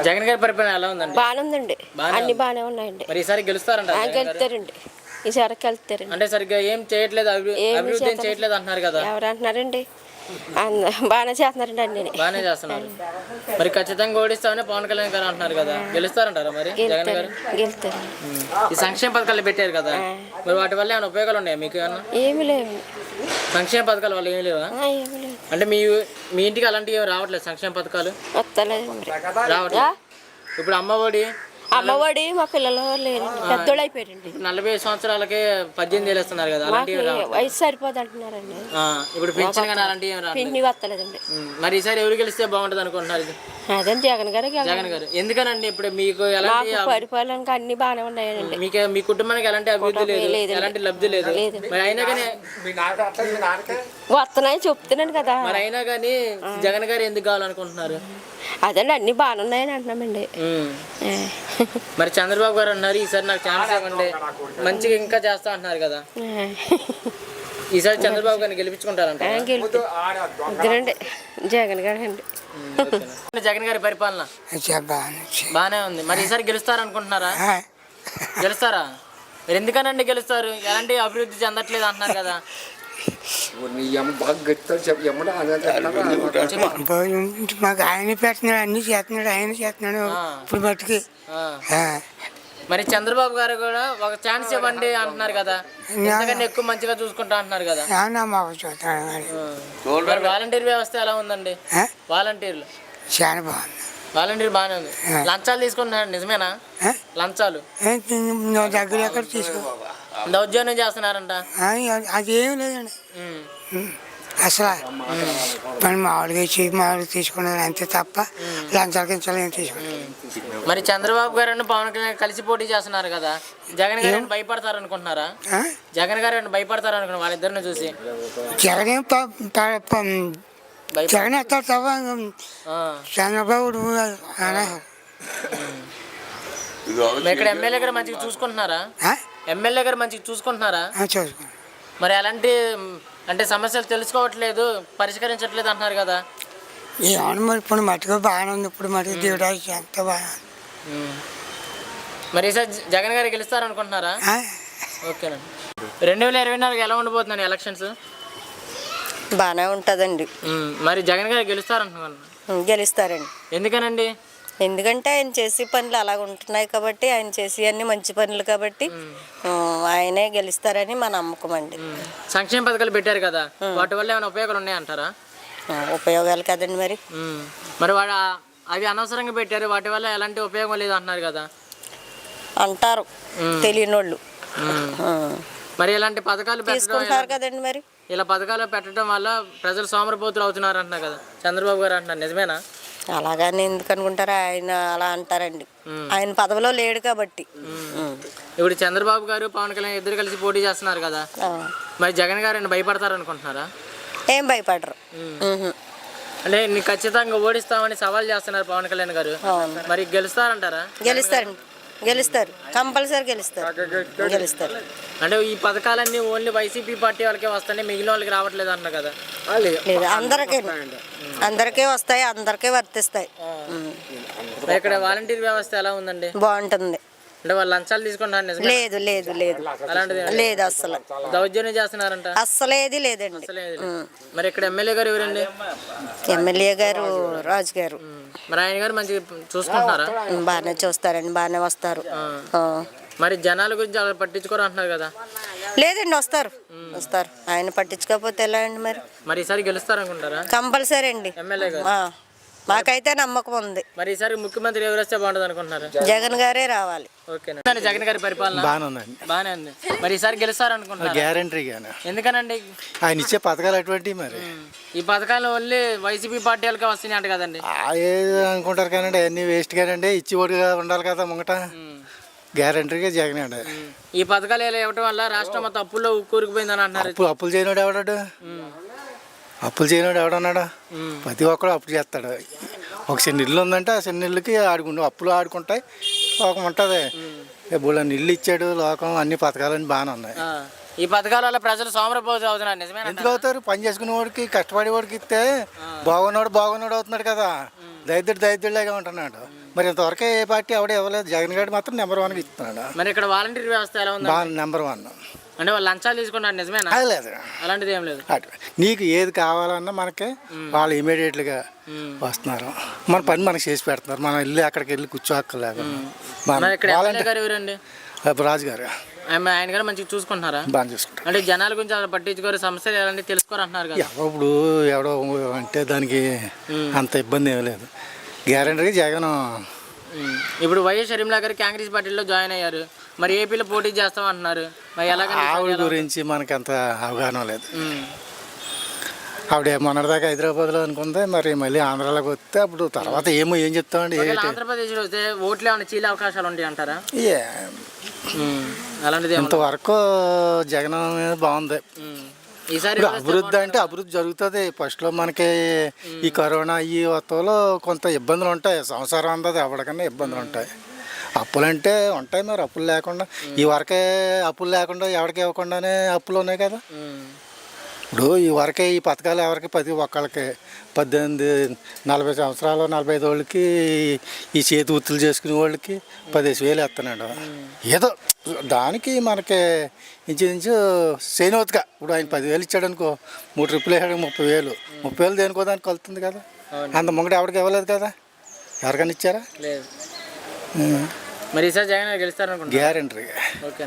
జగన్ గారి పరిపాలన ఎలా ఉందండి? బాగానే ఉందండి, అన్ని బాగానే ఉన్నాయండి. మరి ఈసారి గెలుస్తారంట? గెలుస్తారండి, ఈసారి వెళ్తారండి. అంటే సరిగ్గా ఏం చేయట్లేదు, అభివృద్ధి ఏం చేయట్లేదు అంటున్నారు కదా. ఎవరు అంటున్నారండి? బాగానే చేస్తున్నారండి, అన్ని బాగానే చేస్తున్నారు. మరి ఖచ్చితంగా ఓడిస్తామని పవన్ కళ్యాణ్ గారు అంటున్నారు కదా, గెలుస్తారంటారా మరి జగన్ గారు? గెలుస్తారు. ఈ సంక్షేమ పథకాలు పెట్టారు కదా, మరి వాటి వల్ల ఏమైనా ఉపయోగాలు ఉన్నాయా మీకు? ఏమన్నా ఏమి లేవు. సంక్షేమ పథకాల వల్ల ఏమి లేవా? ఏమి లేవు. అంటే మీ ఇంటికి అలాంటివి ఏమి రావట్లేదు సంక్షేమ పథకాలు? వస్తలేదు రావట్లేదు. ఇప్పుడు అమ్మఒడి మా పిల్లలు లేరండి, పెద్దోళ్ళు అయిపోయారండి. 40 సంవత్సరాలకే 18,000 ఇస్తున్నారు కదా, వయసు సరిపోదు అంటున్నారండి. ఇప్పుడు పెన్షన్ కానీ అలాంటివి ఏమి రావట్లేదు. పిండి వస్తలేదండి. మరి ఈసారి ఎవరు గెలిస్తే బాగుంటుంది అనుకుంటున్నారు? అదే జగన్ గారు. జగన్ గారు ఎందుకనండి? ఇప్పుడు మీకు ఎలాంటి పరిపాలనకి అన్ని బాగానే ఉన్నాయండి. మీ కుటుంబానికి ఎలాంటి అభివృద్ధి లేదు, ఎలాంటి లబ్ధి లేదు. మరి అయినా కానీ వస్తున్నాయి చెప్తున్నాను కదా. మరి అయినా కానీ జగన్ గారు ఎందుకు కావాలనుకుంటున్నారు? అదండి అన్ని బాగానే ఉన్నాయని అంటున్నామండి. మరి చంద్రబాబు గారు అన్నారు ఈసారి నాకు ఛాన్స్ ఇవ్వండి, మంచిగా ఇంకా చేస్తా అంటున్నారు కదా. ఈసారి చంద్రబాబు గారిని గెలిపించుకుంటారంట? జగన్ గారు అండి. జగన్ గారి పరిపాలన బాగానే ఉంది. మరి ఈసారి గెలుస్తారనుకుంటున్నారా? గెలుస్తారా? మీరు ఎందుకనండి గెలుస్తారు? ఎలాంటి అభివృద్ధి చెందట్లేదు అంటున్నారు కదా. మాకు ఆయన పెడుతున్నాడు, అన్ని చేస్తున్నాడు, ఆయన చేస్తున్నాడు ఇప్పుడు బతికి. మరి చంద్రబాబు గారు కూడా ఒక ఛాన్స్ ఇవ్వండి అంటున్నారు కదా, ఎందుకంటే ఎక్కువ మంచిగా చూసుకుంటా అంటున్నారు కదా. మరి వాలంటీర్ వ్యవస్థ ఎలా ఉందండి? వాలంటీర్లు చాలా బాగుంది. వాలంటీర్ బాగానే ఉంది. లంచాలు తీసుకుంటున్నారు నిజమేనా? లంచాలు దగ్గర ఎక్కడ తీసుకో దౌర్జన్యం చేస్తున్నారంట. అదేం లేదండి అసలు. పని మామూలుగా తీసుకున్నారు అంతే తప్ప లంచాల కించాలు ఏం తీసుకున్నారు. మరి చంద్రబాబు గారు పవన్ కళ్యాణ్ కలిసి పోటీ చేస్తున్నారు కదా, జగన్ గారు భయపడతారు అనుకుంటున్నారా? జగన్ గారు భయపడతారు అనుకున్నారు వాళ్ళిద్దరిని చూసి? జగన్ ఎత్తాడు తప్ప చంద్రబాబు ఇక్కడ ఎమ్మెల్యే గారు మంచిగా చూసుకుంటున్నారా? ఎమ్మెల్యే గారు మంచిగా చూసుకుంటున్నారా? మరి అలాంటి అంటే సమస్యలు తెలుసుకోవట్లేదు, పరిష్కరించట్లేదు అంటున్నారు కదా. ఏమన్నా మరి ఇప్పుడు మటుకు బాగానే ఉంది, ఇప్పుడు మటుకు దేవుడా ఎంత బాగా. మరి ఈసారి జగన్ గారు గెలుస్తారనుకుంటున్నారా? ఓకేనండి. 2024 ఎలా ఉండబోతుందండి ఎలక్షన్స్? బాగానే ఉంటుందండి. మరి జగన్ గారు గెలుస్తారంటున్నారు? గెలుస్తారండి. ఎందుకనండి? ఎందుకంటే ఆయన చేసే పనులు అలాగ ఉంటున్నాయి కాబట్టి, ఆయన చేసి అన్ని మంచి పనులు కాబట్టి ఆయనే గెలుస్తారని మా నమ్మకం అండి. సంక్షేమ పథకాలు పెట్టారు కదా, వాటి వల్ల ఏమైనా ఉపయోగాలు ఉన్నాయంటారా? ఉపయోగాలు కదండి మరి. మరి అవి అనవసరంగా పెట్టారు, వాటి వల్ల ఎలాంటి ఉపయోగం లేదు అంటున్నారు కదా. అంటారు తెలియని వాళ్ళు. మరి ఇలాంటి పథకాలు తీసుకుంటారు కదండి. మరి ఇలా పథకాలు పెట్టడం వల్ల ప్రజలు సోమరిపోతులు అవుతున్నారు అంటున్నారు కదా, చంద్రబాబు గారు అంటున్నారు, నిజమేనా? అలాగని ఎందుకు అనుకుంటారా? ఆయన అలా అంటారండి, ఆయన పదవిలో లేడు కాబట్టి. ఇప్పుడు చంద్రబాబు గారు పవన్ కళ్యాణ్ ఇద్దరు కలిసి పోటీ చేస్తున్నారు కదా, మరి జగన్ గారు భయపడతారు అనుకుంటున్నారా? ఏం భయపడరు. అంటే నీకు ఖచ్చితంగా ఓడిస్తామని సవాల్ చేస్తున్నారు పవన్ కళ్యాణ్ గారు, మరి గెలుస్తారంటారా? గెలుస్తారు, కంపల్సరీ గెలుస్తారు. అంటే ఈ పథకాలన్నీ ఓన్లీ వైసీపీ పార్టీ వాళ్ళకే వస్తాయి, మిగిలిన వాళ్ళకి రావట్లేదు అన్న కదా. లేదు, అందరికీ వస్తాయి, అందరికీ వర్తిస్తాయి. ఇక్కడ వాలంటీర్ వ్యవస్థ ఎలా ఉందండి? బాగుంటుంది. అంటే వాళ్ళు లంచాలు తీసుకుంటారు? లేదు లేదు లేదు లేదు, అస్సలు దౌర్జన్యం చేస్తున్నారంట? అస్సలేది లేదండి. మరి ఇక్కడ ఎమ్మెల్యే గారు ఎవరండి? ఎమ్మెల్యే గారు రాజు గారు. మరి ఆయన గారు మంచిగా చూసుకుంటున్నారా? బాగానే చూస్తారండి, బాగానే వస్తారు. మరి జనాల గురించి అలా పట్టించుకోరు అంటున్నారు కదా. లేదండి, వస్తారు. ఆయన పట్టించుకోకపోతే ఎలా అండి? మరి ఈసారి గెలుస్తారనుకుంటారా? కంపల్సరీ అండి, ఎమ్మెల్యే గారు. మాకైతే నమ్మకం ఉంది. మరి ఈసారి ముఖ్యమంత్రి ఎవరు వస్తే బాగుంటుంది అనుకుంటున్నారు? జగన్ గారే రావాలి. ఓకేనా? జగన్ గారి పరిపాలన బాగానే ఉంది. మరి ఈసారి గెలుస్తారనుకుంటున్నారు? గ్యారంటీగానే. ఎందుకనండి? ఆయన ఇచ్చే పథకాలు అటువంటివి. మరి ఈ పథకాలు ఓన్లీ వైసీపీ పార్టీ వాళ్ళకే వస్తున్నాయి అంట కదండి. ఏదో అనుకుంటారు కానండి, అన్ని వేస్ట్ కానండి. ఇచ్చి ఓటుగా ఉండాలి కదా ముంగట. గ్యారంటీగా జగన్ అండి. ఈ పథకాలు ఇవ్వటం వల్ల రాష్ట్రం మొత్తం అప్పుల్లో కూరుకుపోయిందని అంటున్నారు. అప్పులు చేయనోడు ఎవడాడు? అప్పులు చేయనోడు ఎవడన్నాడు? ప్రతి ఒక్కడు అప్పు చేస్తాడు. ఒక చిన్న ఇల్లు ఉందంటే ఆ చిన్న ఇల్లుకి అప్పులు ఆడుకుంటాయి, లోకం ఉంటుంది. ఇప్పుడు ఇల్లు ఇచ్చాడు లోకం, అన్ని పథకాలన్నీ బాగానే ఉన్నాయి. ఈ పథకాల వల్ల ప్రజలు సోమరపోతు అవుతున్నారు, నిజమేనా? ఎందుకు అవుతారు? పని చేసుకునే వాడికి కష్టపడే వాడికి ఇస్తే బాగున్నాడు అవుతున్నాడు కదా. దరిద్రులాగా ఉంటున్నాడు. మరి ఇంతవరకు ఏ పార్టీ ఎవడ ఇవ్వలేదు. జగన్ గారు మాత్రం నెంబర్ 1 ఇస్తున్నాడు. మరి ఇక్కడ వాలంటీర్ వ్యవస్థ ఎలా ఉంది? నెంబర్ 1. అంటే వాళ్ళు లంచాలు తీసుకున్నారు, నిజమేనా? అది లేదు, అలాంటిది ఏం లేదు. నీకు ఏది కావాలన్నా మనకి వాళ్ళు ఇమీడియట్గా వస్తున్నారు. మన పని మనకి చేసి పెడుతున్నారు. మనం వెళ్ళి అక్కడికి వెళ్ళి కూర్చోక్కర్లేదు. మరి ఇక్కడ ఎమ్మెల్యే గారు ఎవరండి? రాజు గారు. ఆయన గారు మంచిగా చూసుకుంటున్నారా? బాగా చూసుకుంటారు. అంటే జనాల గురించి అసలు పట్టించుకోరు, సమస్యలు ఎలాంటి తెలుసుకోరు అంటున్నారు కదా. ఇప్పుడు ఎవడో అంటే దానికి అంత ఇబ్బంది ఏమీ లేదు. గ్యారెంటీగా జగన్. ఇప్పుడు వైఎస్ షర్మిలా గారు కాంగ్రెస్ పార్టీలో జాయిన్ అయ్యారు. మరి ఏపీలో పోటీ చేస్తాం అంటున్నారు. మరి ఎలాగ? ఆవిడ గురించి మనకి అంత అవగాహన లేదు. ఆవిడ మొన్నటిదాకా హైదరాబాద్లో అనుకుంది. మరి మళ్ళీ ఆంధ్రాలోకి వస్తే అప్పుడు తర్వాత ఏం చెప్తామండి. ఆంధ్రప్రదేశ్లో వస్తే ఓట్లు ఏమైనా చీలే అవకాశాలు ఉంటాయి అంటారా? అలాంటిది ఇంతవరకు జగన్ బాగుంది. ఈసారి ఇప్పుడు అభివృద్ధి అంటే అభివృద్ధి జరుగుతుంది. ఫస్ట్లో మనకి ఈ కరోనా ఈ వత్తులో కొంత ఇబ్బందులు ఉంటాయి. సంవత్సరం అందది ఎవరికన్నా ఇబ్బందులు ఉంటాయి. అప్పులు అంటే ఉంటాయి. మరి అప్పులు లేకుండా ఈ వరకే అప్పులు లేకుండా ఎవరికి ఇవ్వకుండానే అప్పులు ఉన్నాయి కదా. ఇప్పుడు ఈ వరకే ఈ పథకాలు ఎవరికి ప్రతి ఒక్కళ్ళకి 18-40 సంవత్సరాలు 45 వాళ్ళకి ఈ చేతి వృత్తులు చేసుకునే వాళ్ళకి 15,000 ఇస్తున్నాడు. ఏదో దానికి మనకి ఇంచుమించు చేయనవుతుగా. ఇప్పుడు ఆయన 10,000 ఇచ్చాడు అనుకో, 3 ట్రిప్పులు వేసాడు 30,000. 30,000 దేనికో దానికి కలుతుంది కదా. అంత ముంగట ఎవరికి ఇవ్వలేదు కదా. ఎవరికైనా ఇచ్చారా? లేదు. మరి ఈసారి జగన్ గెలుస్తారనుకుంటా. గ్యారెంటీగా. ఓకే.